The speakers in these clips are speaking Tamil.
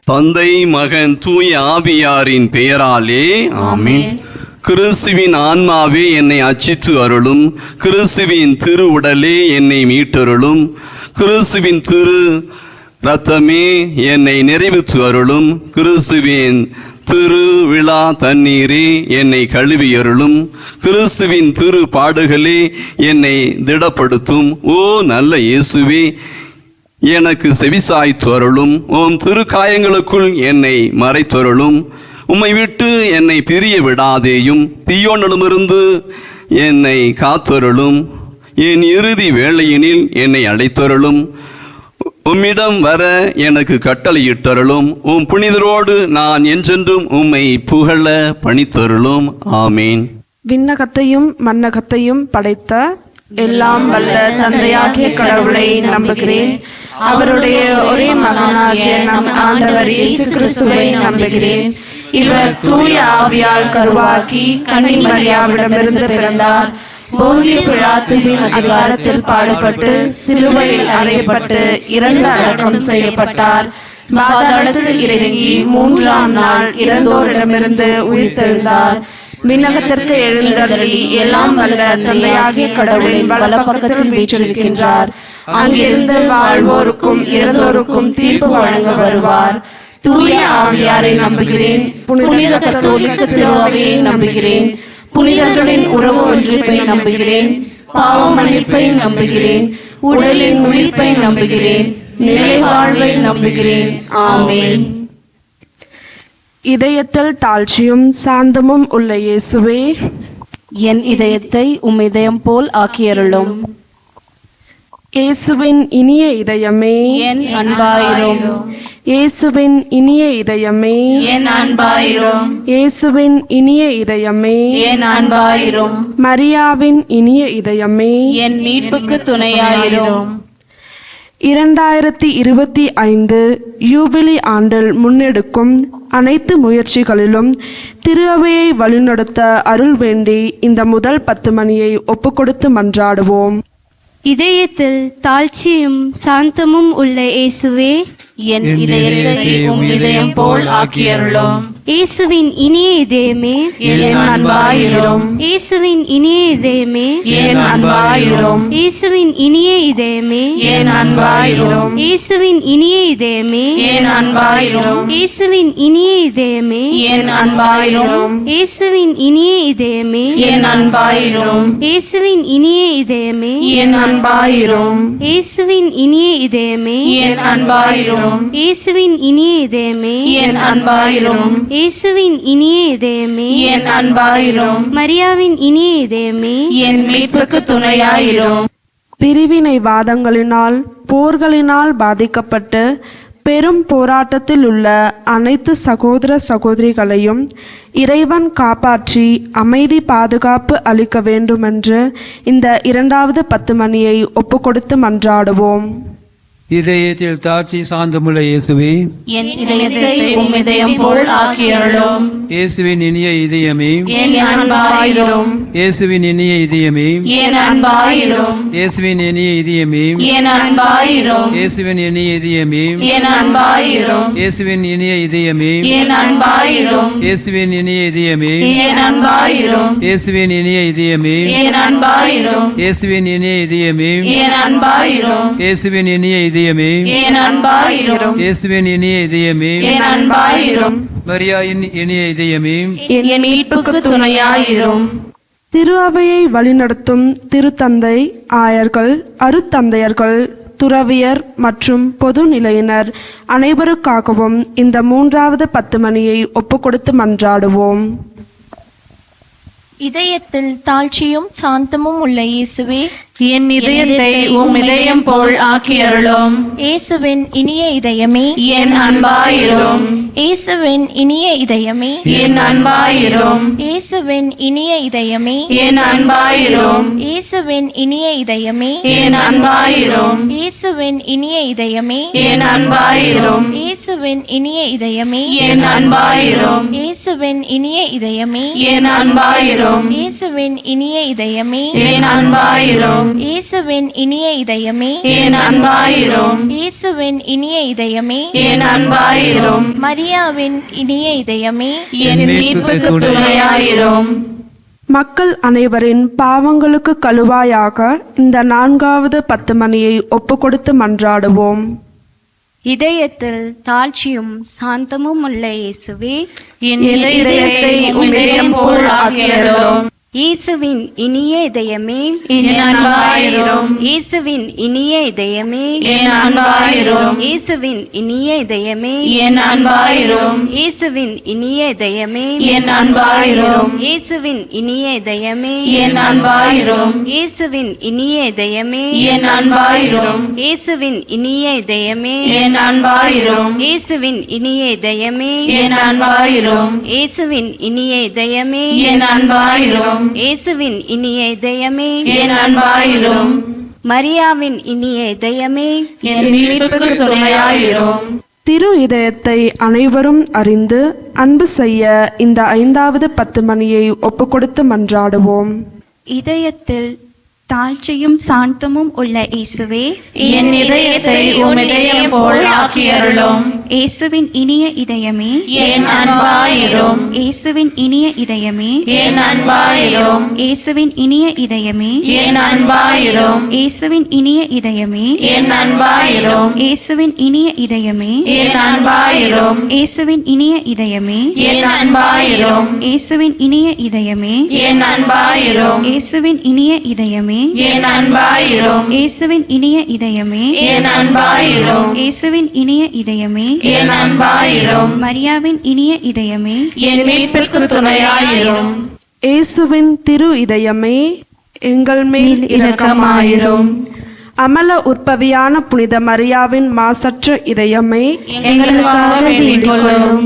தந்தை, மகன், தூய ஆவியாரின் பெயராலே ஆமென். கிறிஸ்துவின் ஆன்மாவே என்னை அச்சித்து அருளும். கிறிஸ்துவின் திரு உடலே என்னை மீட்டருளும். கிறிஸ்துவின் திரு இரத்தமே என்னை நிறைவுற்று அருளும். கிறிஸ்துவின் திரு விழா தண்ணீரே என்னை கழுவி அருளும். கிறிஸ்துவின் திரு பாடுகளே என்னை திடப்படுத்தும். ஓ நல்ல இயேசுவே, எனக்கு செவிசாய்த்து அருளும். உம் திருக்காயங்களுக்குள் என்னை மறைத்தருளும். உம்மை விட்டு என்னை பிரிய விடாதேயும். தீயோனிடமிருந்து என்னை காத்தருளும். என் இறுதி வேளையினில் என்னை அழைத்தருளும். உம்மிடம் வர எனக்கு கட்டளையிட்டருளும். உம் புனிதரோடு நான் என்றென்றும் உம்மை புகழ பணித்தருளும். ஆமேன். விண்ணகத்தையும் மண்ணகத்தையும் படைத்த எல்லாம் வல்ல தந்தையாகிய கடவுளை நம்புகிறேன். அவருடைய ஒரே மகனாகிய நம் ஆண்டவர் இயேசு கிறிஸ்துவை நம்புகிறேன். இவர் தூய ஆவியால் கருவாக்கி கன்னி மரியாவிடமிருந்து பிறந்தார். போதிய பிலாத்துவின் அதிகாரத்தில் பாடுபட்டு சிலுவையில் அறையப்பட்டு இறந்து அடக்கம் செய்யப்பட்டார். பாதாளத்தில் இறங்கி 3ஆம் நாள் இறந்தோரிடமிருந்து உயிர்த்தெழுந்தார். விண்ணகத்திற்கு எழுந்தருளி எல்லாம் வல்ல தந்தையாகிய கடவுளின் வலப்பக்கத்தில் வீற்றிருக்கின்றார். அங்கிருந்து வாழ்வோருக்கும் இறந்தோருக்கும் தீர்ப்பு வழங்க வருவார். தூய ஆவியாரை நம்புகிறேன். புனித கத்தோலிக்க திருச்சபையை நம்புகிறேன். புனிதர்களின் உறவு ஒன்றிப்பை நம்புகிறேன். பாவ மன்னிப்பை நம்புகிறேன். உடலின் உயிர்ப்பை நம்புகிறேன். நிலை வாழ்வை நம்புகிறேன். ஆமென். இதயத்தில் தாழ்ச்சியும் சாந்தமும் உள்ள இயேசுவே, என் இதயத்தை உம் இதயம் போல் ஆக்கியருளும். இயேசுவின் இனிய இதயமே என் அன்பாயிரும். இயேசுவின் இனிய இதயமே என் அன்பாயிரும். இயேசுவின் இனிய இதயமே என் அன்பாயிரும். மரியாவின் இனிய இதயமே என் மீட்புக்கு துணையாயிரும். 2025 யூபிலி ஆண்டில் முன்னெடுக்கும் அனைத்து முயற்சிகளிலும் திரு அவையை வழிநடத்த அருள் வேண்டி இந்த முதல் 10 மணியை ஒப்புக்கொடுத்து மன்றாடுவோம். இதயத்தில் தாழ்ச்சியும் சாந்தமும் உள்ள இயேசுவே, என் இதயத்தை உம் இதயம் போல் ஆக்கியருளும். இயேசுவின் இனிய இதயமே என் அன்பாயிரும். இயேசுவின் இனிய இதயமே என் அன்பாயிரும். இயேசுவின் இனிய இதயமே என் அன்பாயிரும். இயேசுவின் இனிய இதயமே என் அன்பாயிரும். இயேசுவின் இனிய இதயமே என் அன்பாயிரும். இயேசுவின் இனிய இதயமே என் அன்பாயிரும். இயேசுவின் இனிய இதயமே என் அன்பாயிரும். இயேசுவின் இனிய இதயமே என் அன்பாயிரும். இயேசுவின் இனிய இதயமே என் அன்பாயிரும். இயேசுவின் இனிய இதயமே என் அன்பாயிரும். மரியாவின் இனிய இதயமே என் மீட்புக்கு துணையாயிரும். பிரிவினைவாதங்களினால் போர்களினால் பாதிக்கப்பட்டு பெரும் போராட்டத்தில் உள்ள அனைத்து சகோதர சகோதரிகளையும் இறைவன் காப்பாற்றி அமைதி பாதுகாப்பு அளிக்க வேண்டுமென்று இந்த 2வது 10 மணியை ஒப்புக்கொடுத்து மன்றாடுவோம். இதயத்தில் தாட்சி சாந்தமுள்ள இயேசுவே, என் இதயத்தை உம் இதயம் போல் ஆக்கியருளும். இயேசுவின் இனிய இதயமே என் அன்பாயிரும். இயேசுவின் இனிய இதயமே என் அன்பாயிரும். இயேசுவின் இனிய இதயமே என் அன்பாயிரும். இயேசுவின் இனிய இதயமே என் அன்பாயிரும். இயேசுவின் இனிய இதயமே என் அன்பாயிரும். இயேசுவின் இனிய இதயமே என் அன்பாயிரும். இயேசுவின் இனிய இதயமே என் அன்பாயிரும். இயேசுவின் இனிய இதயமே என் அன்பாயிரும். இயேசுவின் இனிய இதயமே என் அன்பாயிரும். இயேசுவின் இனிய இதயமே என் அன்பாயிரும். மரியாயின் இனிய இதயமே என் மீட்புக்கு துணையாயிரும். திரு அவையை வழிநடத்தும் திருத்தந்தை, ஆயர்கள், அருத்தந்தையர்கள், துறவியர் மற்றும் பொது நிலையினர் அனைவருக்காகவும் இந்த 3வது 10 மணியை ஒப்புக்கொடுத்து மன்றாடுவோம். இதயத்தில் தாழ்ச்சியும் சாந்தமும் உள்ள இயேசுவே, என் இதயத்தை உம் இதயம் போல் ஆக்கியருளும். இயேசுவின் இனிய இதயமே என் அன்பாயிரும். இயேசுவின் இனிய இதயமே என் அன்பாயிரும். இயேசுவின் இனிய இதயமே என் அன்பாயிரும். இயேசுவின் இனிய இதயமே என் அன்பாயிரும். இயேசுவின் இனிய இதயமே என் அன்பாயிரும். இயேசுவின் இனிய இதயமே என் அன்பாயிரும். இயேசுவின் இனிய இதயமே என் அன்பாயிரும். இயேசுவின் இனிய இதயமே என் அன்பாயிரும். இயேசுவின் இனிய இதயமே என் அன்பாயிரும் இயேசுவின் இனிய இதயமே என் அன்பாயிரும் மரியாவின் இனிய இதயமே என் மீட்புக்கு துணையாயிரும். மக்கள் அனைவரின் பாவங்களுக்கு கழுவாயாக இந்த 4வது 10 மணியை ஒப்புக்கொடுத்து மன்றாடுவோம். இதயத்தில் தாழ்ச்சியும் சாந்தமும் உள்ள இயேசுவே, என் இதயத்தை உம்மிதயம் போல் ஆக்கியருளும். இயேசுவின் இனிய இதயமே, என் அன்பாயிரும் இயேசுவின் இனிய இதயமே, என் அன்பாயிரும் இயேசுவின் இனிய இதயமே, என் அன்பாயிரும் இயேசுவின் இனிய இதயமே, என் அன்பாயிரும் இயேசுவின் இனிய இதயமே, என் அன்பாயிரும் இயேசுவின் இனிய இதயமே, என் அன்பாயிரும் இயேசுவின் இனிய இதயமே, என் அன்பாயிரும் இயேசுவின் இனிய இதயமே, என் அன்பாயிரும் இயேசுவின் இனிய இதயமே, என் அன்பாயிரும் இயேசுவின் இனிய இதயமே, என் அன்பாயிரும் மரியாவின் இனிய இதயமே, என் மீட்புக்கு துணையாயிரும். திரு இதயத்தை அனைவரும் அறிந்து அன்பு செய்ய இந்த 5வது 10 மணியை ஒப்புக்கொடுத்து மன்றாடுவோம். இதயத்தில் தாழ்ச்சியும் சாந்தமும் உள்ள இயேசுவே, என் இதயத்தை உம்மிதயம் போல் ஆக்கியருளும். இயேசுவின் இனிய இதயமே, என் அன்பாயிரும் இயேசுவின் இனிய இதயமே, என் அன்பாயிரும் இயேசுவின் இனிய இதயமே, என் அன்பாயிரும் இயேசுவின் இனிய இதயமே, என் அன்பாயிரும் இயேசுவின் இனிய இதயமே, என் அன்பாயிரும் இயேசுவின் இனிய இதயமே, என் அன்பாயிரும் இயேசுவின் இனிய இதயமே, என் அன்பாயிரும் இயேசுவின் இனிய இதயமே, என் அன்பாயிரும் இயேசுவின் இனிய இதயமே, என் அன்பாயிரும் இயேசுவின் இனிய இதயமே, என் அன்பாயிரும் மரியாவின் இனிய இதயமே, என் மீட்புக்கு துணையாயிரும். இயேசுவின் திரு இதயமே, எங்கள் மேல் இரக்கமாயிரும். அமல உற்பவியான புனித மரியாவின் மாசற்ற இதயமே, எங்களுக்காக வேண்டிக் கொள்ளும்.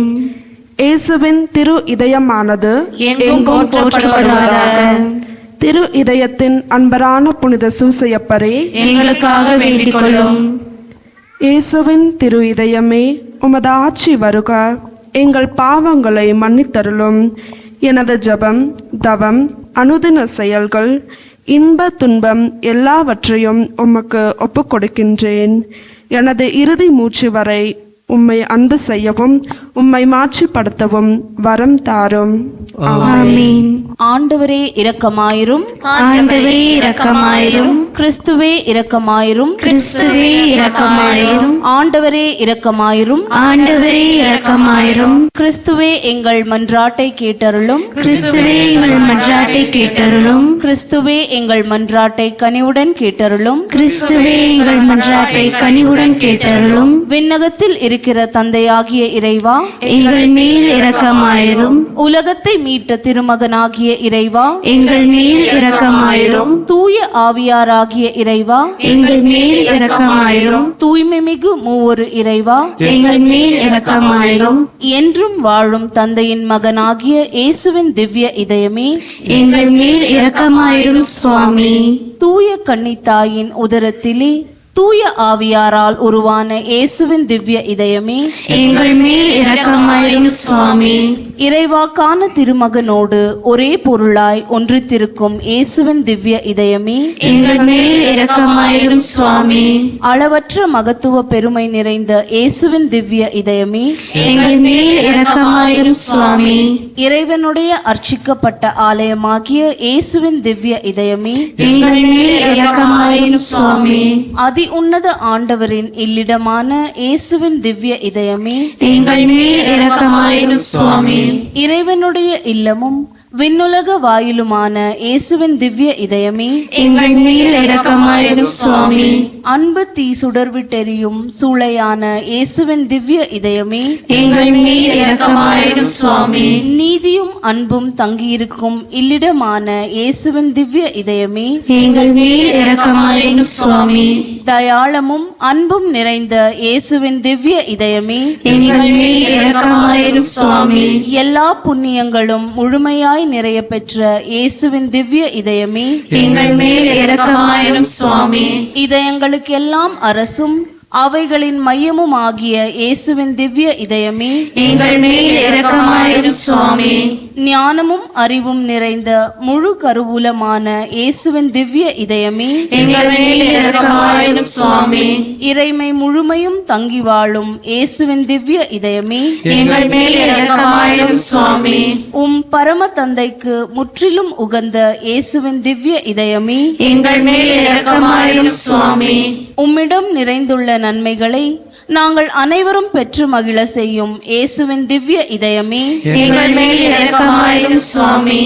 இயேசுவின் திரு இதயமானது எங்கும் போற்றப்படுவதாக. திரு இதயத்தின் அன்பரான புனித சூசையப்பரே, எங்களுக்காக வேண்டிக் கொள்ளும். இயேசுவின் திரு இதயமே, உமது ஆட்சி வருக, எங்கள் பாவங்களை மன்னித்தருளும். எனது ஜெபம், தவம், அனுதின செயல்கள், இன்ப துன்பம் எல்லாவற்றையும் உமக்கு ஒப்புக்கொடுக்கின்றேன். எனது இறுதி மூச்சு வரை உம்மை அன்பு செய்யவும் உம்மை மாட்சிப்படுத்தவும் வரம் தாரும். ஆமென். ஆண்டவரே இரக்கமாயிரும், ஆண்டவரே இரக்கமாயிரும். கிறிஸ்துவே இரக்கமாயிரும், கிறிஸ்துவே இரக்கமாயிரும். ஆண்டவரே இரக்கமாயிரும், ஆண்டவரே இரக்கமாயிரும். கிறிஸ்துவே எங்கள் மன்றாட்டை கேட்டருளும், கிறிஸ்துவே எங்கள் மன்றாட்டை கேட்டருளும். கிறிஸ்துவே எங்கள் மன்றாட்டை கனிவுடன் கேட்டருளும். கிறிஸ்துவே எங்கள் மன்றாட்டை கனிவுடன் கேட்டருளும். விண்ணகத்தில் இருக்கிற தந்தையாகிய இறைவா, எங்கள் மேல் இரக்கமாயிரும். உலகத்தை மீட்ட திருமகனாகிய இறைவா, எங்கள் மேல் இரக்கமாயிரும். தூய ஆவியாராகிய இறைவா, எங்கள் மேல் இரக்கமாயிரும். தூய்மை மிகு மூவொரு இறைவா, எங்கள் மேல் இரக்கமாயிரும். என்றும் வாழும் தந்தையின் மகனாகிய இயேசுவின் திவ்ய இதயமே, எங்கள் மேல் இரக்கமாயிரும் சுவாமி. தூய கன்னித்தாயின் உதரத்திலே தூய ஆவியாரால் உருவான இயேசுவின் திவ்ய இதயமே, எங்கள் மேல் இரக்கமாயிரும் சுவாமி. இறைவாக்கான திருமகனோடு ஒரே பொருளாய் ஒன்றித்திருக்கும் இயேசுவின் திவ்ய இதயமே, எங்கள் மேல் இரக்கமாயிரும் சுவாமி. அளவற்ற மகத்துவ பெருமை நிறைந்த இயேசுவின் திவ்ய இதயமே, எங்கள் மேல் இரக்கமாயிரும் சுவாமி. இறைவனுடைய அர்ச்சிக்கப்பட்ட ஆலயமாகிய இயேசுவின் திவ்ய இதயமே, எங்கள் மேல் இரக்கமாயிரும் சுவாமி. அதி உன்னத ஆண்டவரின் இல்லிடமான இயேசுவின் திவ்ய இதயமே, எங்கள் மேல் இரக்கமாயிரும் சுவாமி. இறைவனுடைய இல்லமும் விண்ணுலக வாயிலுமான இயேசுவின் திவ்ய இதயமே, எங்கள் மேல் இரக்கமாயிரும் சுவாமி. அன்பு தீ சுடர்விட்டெரியும் சூளையான இயேசுவின் திவ்ய இதயமே, எங்கள் மேல் இரக்கமாயிரும் சுவாமி. நீதியும் அன்பும் தங்கியிருக்கும் இல்லிடமான இயேசுவின் திவ்ய இதயமே, எங்கள் மேல் இரக்கமாயிரும் சுவாமி. தயாளமும் அன்பும் நிறைந்த இயேசுவின் திவ்ய இதயமே, எங்கள் மேல் இரக்கமாயிரும் சுவாமி. எல்லா புண்ணியங்களும் முழுமையாய் நிறைய பெற்ற இயேசுவின் திவ்ய இதயமே, எங்கள் மேல் இரக்கமாயிரும் சுவாமி. இதயங்களுக்கெல்லாம் அரசும் அவைகளின் மையமும் ஆகிய இயேசுவின் திவ்ய இதயமே, எங்கள் மேல் இரக்கமாயிரும் சுவாமி. ஞானமும் அறிவும் நிறைந்த முழு கருவூலமான இயேசுவின் திவ்ய இதயமே, எங்கள் மேல் இரக்கமாயிரும் சுவாமி. இறைமை முழுமையும் தங்கி வாழும் இயேசுவின் திவ்ய இதயமே, எங்கள் மேல் இரக்கமாயிரும் சுவாமி. பரம தந்தைக்கு முற்றிலும் உகந்த இயேசுவின் திவ்ய இதயமே, எங்கள் மேல் இரக்கமாயிரும் சுவாமி. உம்மிடம் நிறைந்துள்ள நன்மைகளை நாங்கள் அனைவரும் பெற்று மகிழ செய்யும் இயேசுவின் திவ்ய இதயமே, எங்கள் மேல் இரக்கமாயிரும் சுவாமி.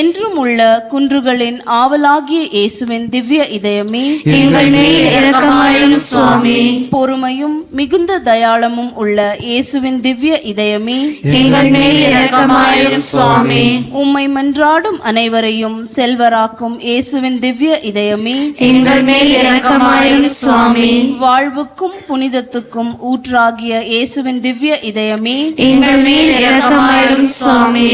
என்றும் உள்ள குன்றுகளின் ஆவலாகிய இயேசுவின் திவ்ய இதயமே, எங்கள் மேல் இரக்கமாயிரும் சுவாமி. பொறுமையும் மிகுந்த தயாளமும் உள்ள இயேசுவின் திவ்ய இதயமே, எங்கள் மேல் இரக்கமாயிரும் சுவாமி. உம்மை மன்றாடும் அனைவரையும் செல்வராக்கும் இயேசுவின் திவ்ய இதயமே, எங்கள் மேல் இரக்கமாயிரும் சுவாமி. வாழ்வுக்கும் புனிதத்துக்கும் ஊற்றாகிய இயேசுவின் திவ்ய இதயமே, எங்கள் மேல் இரக்கமாயிரும் சுவாமி.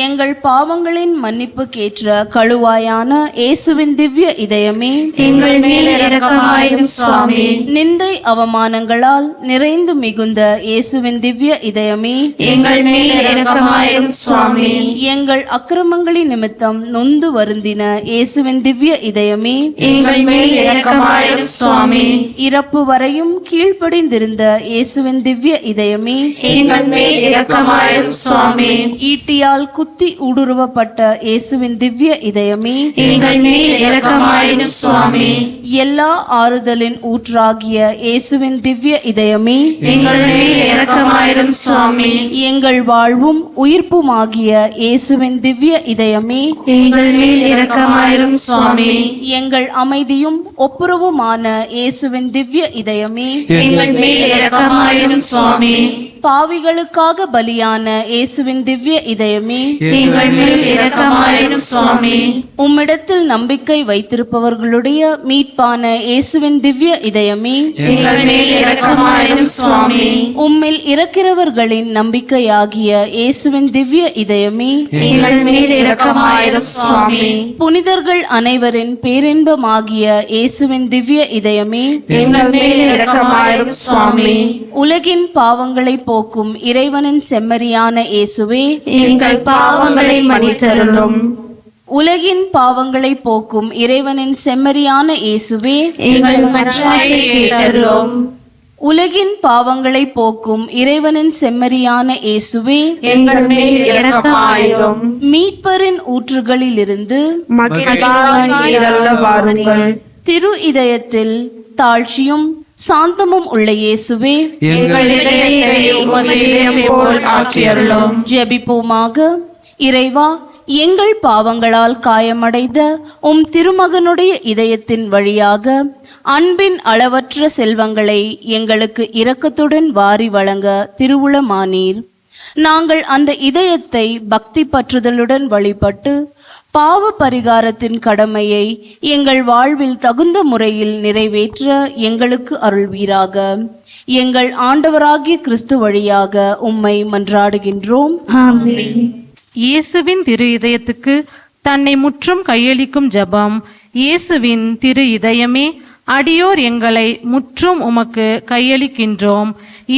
எங்கள் பாவங்களின் மன்னிப்புக்கேற்ற கழுவாயான இயேசுவின் திவ்ய இதயமே, எங்கள் மேல் இரக்கமாயிரும் சுவாமி. நிந்தை அவமானங்களால் நிறைந்து மிகுந்த இயேசுவின் திவ்ய இதயமே, எங்கள் மேல் இரக்கமாயிரும் சுவாமி. எங்கள் அக்கிரமங்களின் நிமித்தம் நொந்து வருந்தின இயேசுவின் திவ்ய இதயமே, எங்கள் மேல் இரக்கமாயிரும் சுவாமி. இறப்பு வரையும் கீழ்ப்படிந்திருந்த இயேசுவின் திவ்ய இதயமே, எங்கள் மேல் இரக்கமாயிரும் சுவாமி. ஈட்டியால் குத்தி ஊடுருவப்பட்ட இயேசுவின் திவ்ய இதயமே, எங்கள் மேல் இரக்கமாயிரும் சுவாமி. எல்லா ஆறுதலின் ஊற்றாகிய இயேசுவின் திவ்ய இதயமே, எங்கள் மேல் இரக்கமாயிரும் சுவாமி. எங்கள் வாழ்வும் உயிர்ப்புமாகிய இயேசுவின் திவ்ய இதயமே, எங்கள் மேல் இரக்கமாயிரும் சுவாமி. எங்கள் அமைதியும் ஒப்புரவுமான இயேசுவின் திவ்ய இதயமே, எங்கள் மேல் இரக்கமாயிரும் சுவாமி. பாவிகளுக்காக பலியான இயேசுவின் திவ்ய இதயமே, எங்கள் மேல் இரக்கமாயிரும் சுவாமி. உம்மிடத்தில் நம்பிக்கை வைத்திருப்பவர்களுடைய மீட்பான இயேசுவின் திவ்ய இதயமே, எங்கள் மேல் இரக்கமாயிரும் சுவாமி. உம்மில் இறக்கிறவர்களின் நம்பிக்கையாகிய இயேசுவின் திவ்ய இதயமே, எங்கள் மேல் இரக்கமாயிரும் சுவாமி. புனிதர்கள் அனைவரின் பேரின்பமாகிய இயேசுவின் திவ்ய இதயமே, எங்கள் மேல் இரக்கமாயிரும் சுவாமி. உலகின் பாவங்களை போக்கும் இறைவனின் செம்மறியான இயேசுவே, எங்கள் பாவங்களை மன்னித்தருளும். உலகின் பாவங்களை போக்கும் இறைவனின் செம்மறியான இயேசுவே, எங்கள் மன்றாட்டை கேட்டருளும். உலகின் பாவங்களை போக்கும் இறைவனின் செம்மறியான இயேசுவே, எங்கள் மேல் இரக்கமாயிரும். மீட்பரின் ஊற்றுகளிலிருந்து மகிழ்ச்சியாய் இறங்க வாருங்கள். திரு இதயத்தில் தாழ்ச்சியும் சாந்தமும் உள்ள இயேசுவே, எங்கள் இதயத்தை உமது இதயம் போல் ஆற்றியருளும். ஜெபிப்போமாக. இறைவா, எங்கள் பாவங்களால் காயமடைந்த உம் திருமகனுடைய இதயத்தின் வழியாக அன்பின் அளவற்ற செல்வங்களை எங்களுக்கு இரக்கத்துடன் வாரி வழங்க திருவுளமானீர். நாங்கள் அந்த இதயத்தை பக்தி பற்றுதலுடன் வழிபட்டு பாவ பரிகாரத்தின் கடமையை எங்கள் வாழ்வில் தகுந்த முறையில் நிறைவேற்ற எங்களுக்கு அருள்வீராக. எங்கள் ஆண்டவராகிய கிறிஸ்து வழியாக உம்மை மன்றாடுகின்றோம். ஆமென். இயேசுவின் திரு இதயத்துக்கு தன்னை முற்றும் கையளிக்கும் ஜெபம். இயேசுவின் திரு இதயமே, அடியோர் எங்களை முற்றும் உமக்கு கையளிக்கின்றோம்.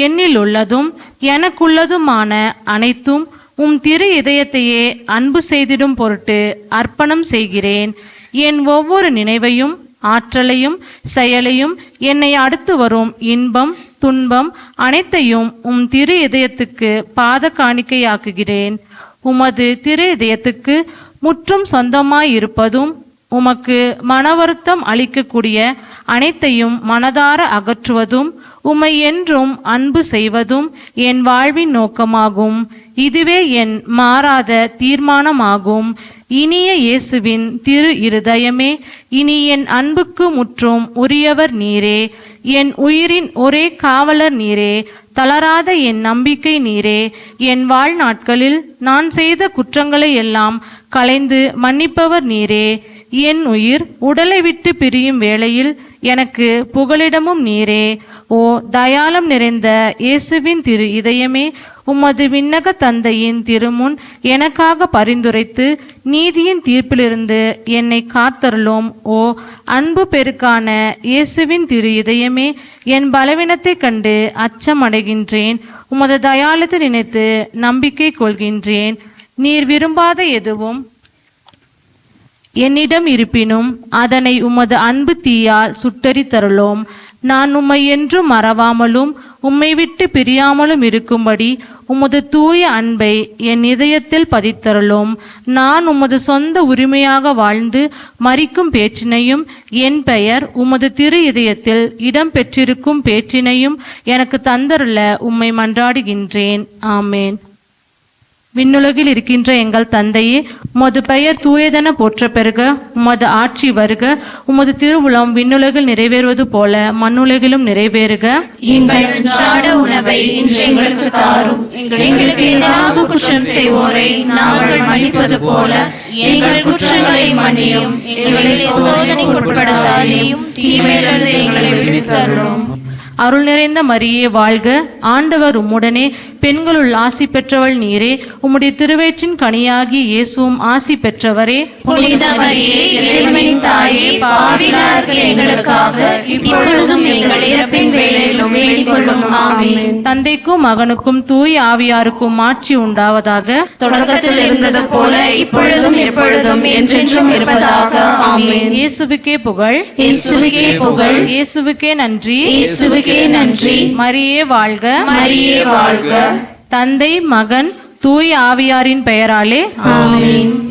என்னில் உள்ளதும் எனக்குள்ளதுமான அனைத்தும் உம் திரு இதயத்தையே அன்பு செய்திடும் பொருட்டு அர்ப்பணம் செய்கிறேன். என் ஒவ்வொரு நினைவையும் ஆற்றலையும் செயலையும் என்னை அடுத்து வரும் இன்பம் துன்பம் அனைத்தையும் உம் திரு இதயத்துக்கு பாத காணிக்கையாக்குகிறேன். உமது திரு இதயத்துக்கு முற்றும் சொந்தமாயிருப்பதும் உமக்கு மனவருத்தம் அளிக்கக்கூடிய அனைத்தையும் மனதார அகற்றுவதும் உம்மை என்றும் அன்பு செய்வதும் என் வாழ்வின் நோக்கமாகும். இதுவே என் மாறாத தீர்மானமாகும். இனிய இயேசுவின் திரு இருதயமே, இனி என் அன்புக்கு முற்றும் உரியவர் நீரே. என் உயிரின் ஒரே காவலர் நீரே. தளராத என் நம்பிக்கை நீரே. என் வாழ்நாட்களில் நான் செய்த குற்றங்களை எல்லாம் களைந்து மன்னிப்பவர் நீரே. என் உயிர் உடலை விட்டு பிரியும் வேளையில் எனக்கு புகலிடமும் நீரே. ஓ தயாளம் நிறைந்த இயேசுவின் திரு இதயமே, உமது விண்ணக தந்தையின் திருமுன் எனக்காக பரிந்துரைத்து நீதியின் தீர்ப்பிலிருந்து என்னை காத்தருளும். ஓ அன்பு பெருக்கான இயேசுவின் திரு இதயமே, என் பலவீனத்தை கண்டு அச்சம் அடைகின்றேன். உமது தயாளத்தை நினைத்து நம்பிக்கை கொள்கின்றேன். நீர் விரும்பாத எதுவும் என்னிடம் இருப்பினும் அதனை உமது அன்பு தீயால் சுட்டெரித்தருளோம். நான் உம்மை என்றும் மறவாமலும் உம்மை விட்டு பிரியாமலும் இருக்கும்படி உமது தூய அன்பை என் இதயத்தில் பதித்தருளோம். நான் உமது சொந்த உரிமையாக வாழ்ந்து மரிக்கும் பேச்சினையும் என் பெயர் உமது திரு இதயத்தில் இடம் பெற்றிருக்கும் பேச்சினையும் எனக்கு தந்தருள உம்மை மன்றாடுகின்றேன். ஆமேன். விண்ணுலகில் இருக்கின்ற எங்கள் தந்தையே, உமது பெயர் தூயதென போற்ற பெறுக. உமது ஆட்சி வருக. உமது திருவுளம் விண்ணுலகில் நிறைவேறுவது போல மண்ணுலகிலும் நிறைவேறுக. எங்கள் அன்றாட உணவை இன்று எங்களுக்கு தாரும். எங்களுக்கு எதிராக குற்றம் செய்வோரை நாங்கள் மன்னிப்பது போல எங்கள் குற்றங்களை மன்னியும். எங்களை சோதனைக்குட்படுத்தாதேயும் தீமையிலிருந்து எங்களை விடுவித்தருளும். அருள் நிறைந்த மரியே வாழ்க. ஆண்டவர் உம்முடனே, பெண்களுள் ஆசி பெற்றவள் நீரே. உம்முடைய திருவயிற்றின் கனியாகி இயேசுவும் ஆசி பெற்றவரே. புனித மரியே, இறைவனின் தாயே, பாவிகளாகிய எங்களுக்காக இப்பொழுதும் எங்கள் இறப்பின் வேளையிலும் வேண்டிக் கொள்ளும். ஆமென். தந்தைக்கும் மகனுக்கும் தூய ஆவியாருக்கும் ஆட்சி உண்டாவதாக. தொடக்கத்தில் இருந்தது போல இப்பொழுதும் எப்பொழுதும் என்றென்றும் இருப்பதாக. ஆமென். இயேசுவுக்கே புகழ். இயேசுவுக்கே புகழ். இயேசுவுக்கே நன்றி. இயேசுவுக்கே நன்றி. மரியே வாழ்க. மரியே வாழ்க. தந்தை, மகன், தூய ஆவியாரின் பெயராலே ஆமென்.